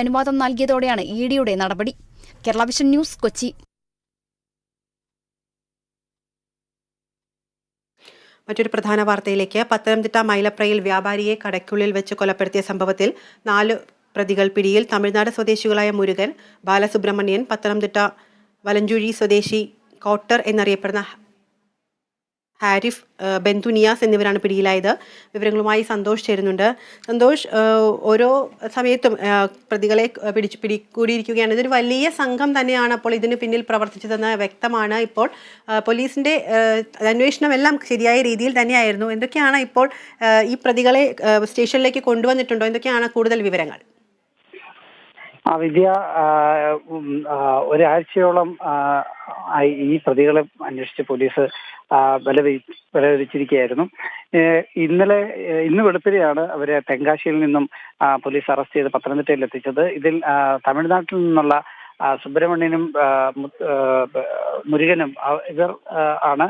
അനുവാദം നൽകിയതോടെയാണ് ഇഡിയുടെ നടപടി. Kerala vision news, Kochi. മറ്റൊരു പ്രധാന വാർത്തയിലേക്ക്. പത്തനംതിട്ട മൈലപ്രയിൽ വ്യാപാരിയെ കടയ്ക്കുള്ളിൽ വെച്ച് കൊലപ്പെടുത്തിയ സംഭവത്തിൽ 4 പ്രതികൾ പിടിയിൽ. തമിഴ്നാട് സ്വദേശികളായ മുരുകൻ, ബാലസുബ്രഹ്മണ്യൻ, പത്തനംതിട്ട വലഞ്ചുഴി സ്വദേശി കോട്ടർ എന്നറിയപ്പെടുന്ന ഹാരിഫ്, ബന്ധു നിയാസ് എന്നിവരാണ് പിടിയിലായത്. വിവരങ്ങളുമായി സന്തോഷ് ചേരുന്നുണ്ട്. സന്തോഷ്, ഓരോ സമയത്തും പ്രതികളെ പിടികൂടിയിരിക്കുകയാണ്. ഇതൊരു വലിയ സംഘം തന്നെയാണ് അപ്പോൾ ഇതിന് പിന്നിൽ പ്രവർത്തിച്ചതെന്ന് വ്യക്തമാണ്. ഇപ്പോൾ പോലീസിന്റെ അന്വേഷണം എല്ലാം ശരിയായ രീതിയിൽ തന്നെയായിരുന്നു. എന്തൊക്കെയാണ് ഇപ്പോൾ ഈ പ്രതികളെ സ്റ്റേഷനിലേക്ക് കൊണ്ടുവന്നിട്ടുണ്ടോ? എന്തൊക്കെയാണ് കൂടുതൽ വിവരങ്ങൾ? വിദ്യ, ഒരാഴ്ചയോളം ഈ പ്രതികളെ അന്വേഷിച്ച് പോലീസ് വിലതിരിച്ചിരിക്കുകയായിരുന്നു. ഇന്ന് വെളുപ്പിനെയാണ് അവരെ തെങ്കാശിയിൽ നിന്നും പോലീസ് അറസ്റ്റ് ചെയ്ത് പത്തനംതിട്ടയിൽ എത്തിച്ചത്. ഇതിൽ തമിഴ്നാട്ടിൽ നിന്നുള്ള സുബ്രഹ്മണ്യനും മുരുകനും ഇവർ ആണ്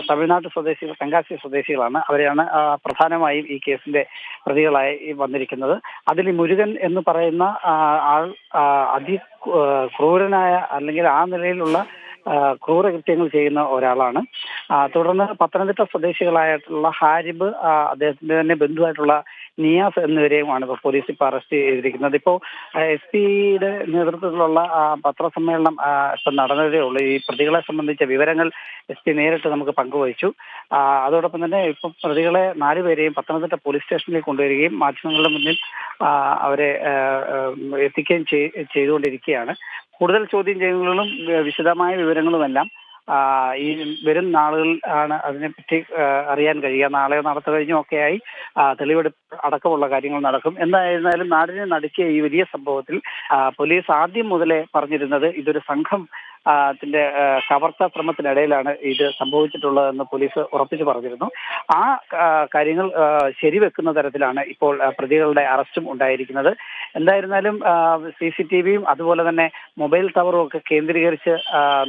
തമിഴ്നാട് സ്വദേശികൾ, തെങ്കാശി സ്വദേശികളാണ്. അവരെയാണ് പ്രധാനമായും ഈ കേസിന്റെ പ്രതികളായി വന്നിരിക്കുന്നത്. അതിൽ മുരുകൻ എന്ന് പറയുന്ന ആൾ ക്രൂരനായ അല്ലെങ്കിൽ ആ നിലയിലുള്ള ക്രൂരകൃത്യങ്ങൾ ചെയ്യുന്ന ഒരാളാണ്. തുടർന്ന് പത്തനംതിട്ട സ്വദേശികളായിട്ടുള്ള ഹാരിബ്, അദ്ദേഹത്തിന്റെ തന്നെ ബന്ധുവായിട്ടുള്ള നിയാസ് എന്നിവരെയുമാണ് ഇപ്പോൾ പോലീസ് ഇപ്പോൾ അറസ്റ്റ് ചെയ്തിരിക്കുന്നത്. ഇപ്പോൾ SP-യുടെ നേതൃത്വത്തിലുള്ള പത്രസമ്മേളനം ഇപ്പം നടന്നതേ ഉള്ളൂ. ഈ പ്രതികളെ സംബന്ധിച്ച വിവരങ്ങൾ SP നേരിട്ട് നമുക്ക് പങ്കുവച്ചു. അതോടൊപ്പം തന്നെ ഇപ്പം പ്രതികളെ 4 പേരെയും പത്തനംതിട്ട പോലീസ് സ്റ്റേഷനിലേക്ക് കൊണ്ടുവരികയും മാധ്യമങ്ങളുടെ മുന്നിൽ അവരെ എത്തിക്കുകയും ചെയ്തുകൊണ്ടിരിക്കുകയാണ്. കൂടുതൽ ചോദ്യം ചെയ്യുന്നതിലും വിശദമായ വിവരങ്ങളുമെല്ലാം ഈ വരും നാളുകളിൽ ആണ് അതിനെപ്പറ്റി അറിയാൻ കഴിയുക. നാളെയോ നാളത്തെ കഴിഞ്ഞോ ഒക്കെയായി തെളിവെടുപ്പ് അടക്കമുള്ള കാര്യങ്ങൾ നടക്കും. എന്തായിരുന്നാലും നാടിനെ നടുക്കിയ ഈ വലിയ സംഭവത്തിൽ പോലീസ് ആദ്യം മുതലേ പറഞ്ഞിരുന്നത് ഇതൊരു സംഘം ത്തിന്റെ കവർച്ചാ ശ്രമത്തിനിടയിലാണ് ഇത് സംഭവിച്ചിട്ടുള്ളതെന്ന് പോലീസ് ഉറപ്പിച്ചു പറഞ്ഞിരുന്നു. ആ കാര്യങ്ങൾ ശരിവെക്കുന്ന തരത്തിലാണ് ഇപ്പോൾ പ്രതികളുടെ അറസ്റ്റും ഉണ്ടായിരിക്കുന്നത്. എന്തായിരുന്നാലും CCTV-യും അതുപോലെ തന്നെ മൊബൈൽ ടവറും ഒക്കെ കേന്ദ്രീകരിച്ച്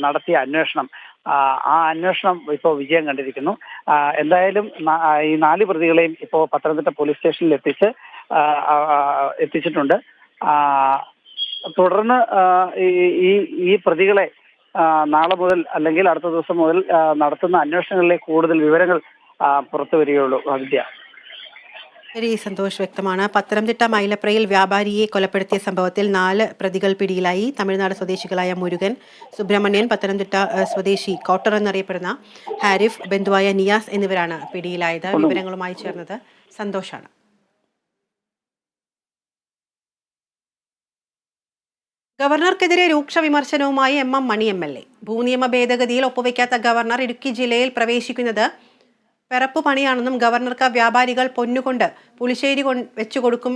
നടത്തിയ അന്വേഷണം, ആ അന്വേഷണം ഇപ്പോൾ വിജയം കണ്ടിരിക്കുന്നു. എന്തായാലും ഈ 4 പ്രതികളെയും ഇപ്പോൾ പത്തനംതിട്ട പോലീസ് സ്റ്റേഷനിൽ എത്തിച്ചിട്ടുണ്ട്. തുടർന്ന് ഈ പ്രതികളെ നാളെ മുതൽ അല്ലെങ്കിൽ അടുത്ത ദിവസം മുതൽ നടത്തുന്ന അന്വേഷണങ്ങളിലെ കൂടുതൽ വിവരങ്ങൾ പുറത്തു വരികയുള്ളൂ. വിദ്യ. ശരി സന്തോഷ്, വ്യക്തമാണ്. പത്തനംതിട്ട മൈലപ്രയിൽ വ്യാപാരിയെ കൊലപ്പെടുത്തിയ സംഭവത്തിൽ 4 പ്രതികൾ പിടിയിലായി. തമിഴ്നാട് സ്വദേശികളായ മുരുകൻ, സുബ്രഹ്മണ്യൻ, പത്തനംതിട്ട സ്വദേശി കോട്ടർ എന്നറിയപ്പെടുന്ന ഹാരിഫ്, ബന്ധുവായ നിയാസ് എന്നിവരാണ് പിടിയിലായത്. വിവരങ്ങളുമായി ചേർന്നത് സന്തോഷാണ്. ഗവർണർക്കെതിരെ രൂക്ഷ വിമർശനവുമായി MM മണി MLA. ഭൂനിയമ ഭേദഗതിയിൽ ഒപ്പുവെക്കാത്ത ഗവർണർ ഇടുക്കി ജില്ലയിൽ പ്രവേശിക്കുന്നത് പിറപ്പ് പണിയാണെന്നും ഗവർണർക്ക് വ്യാപാരികൾ പൊന്നുകൊണ്ട് പുളിശ്ശേരി വെച്ചു കൊടുക്കും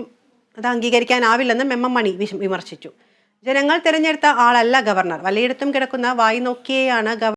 അത് അംഗീകരിക്കാനാവില്ലെന്നും MM മണി വിമർശിച്ചു. ജനങ്ങൾ തിരഞ്ഞെടുത്ത ആളല്ല ഗവർണർ. വലയിടത്തും കിടക്കുന്ന വായി നോക്കിയെയാണ്